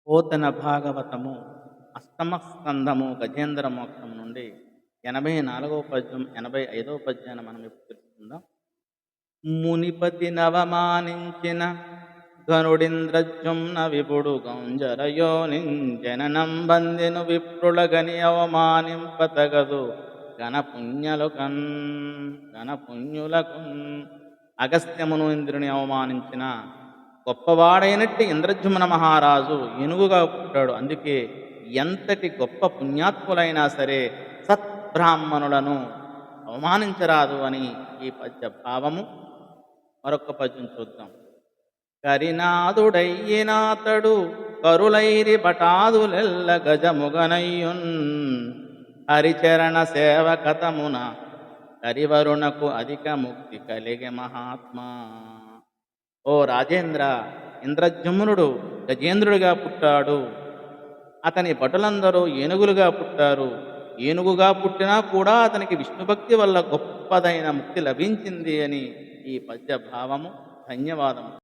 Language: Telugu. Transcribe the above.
పోతన భాగవతము అష్టమ స్కంధము గజేంద్ర మోక్షం నుండి 84వ పద్యం 85వ పద్యాన్ని మనం ఇప్పుడు తెలుసుకుందాం. మునిపతి నవమానించిన ఘనుడింద్రజుమ్న విపుడు గౌంజరయోనింజననం బందెను విప్రులగని అవమానింపతగదు ఘనపుణ్యులకున్. అగస్త్యమును ఇంద్రుని అవమానించిన గొప్పవాడైనట్టి ఇంద్రజుమ్న మహారాజు ఏనుగుగా పుట్టాడు. అందుకే ఎంతటి గొప్ప పుణ్యాత్ములైనా సరే సత్బ్రాహ్మణులను అవమానించరాదు అని ఈ పద్య భావము. మరొక పద్యం చూద్దాం. కరినాథుడయ్యినాతడు కరులైరి భటాదులెల్ల గజముగనయ్యున్ హరిచరణ సేవకతమున కరివరుణకు అధిక ముక్తి కలిగే మహాత్మా. ఓ రాజేంద్ర, ఇంద్రజుమ్నుడు గజేంద్రుడిగా పుట్టాడు. అతని భటులందరూ ఏనుగులుగా పుట్టారు. ఏనుగుగా పుట్టినా కూడా అతనికి విష్ణుభక్తి వల్ల గొప్పదైన ముక్తి లభించింది అని ఈ పద్య భావము. ధన్యవాదము.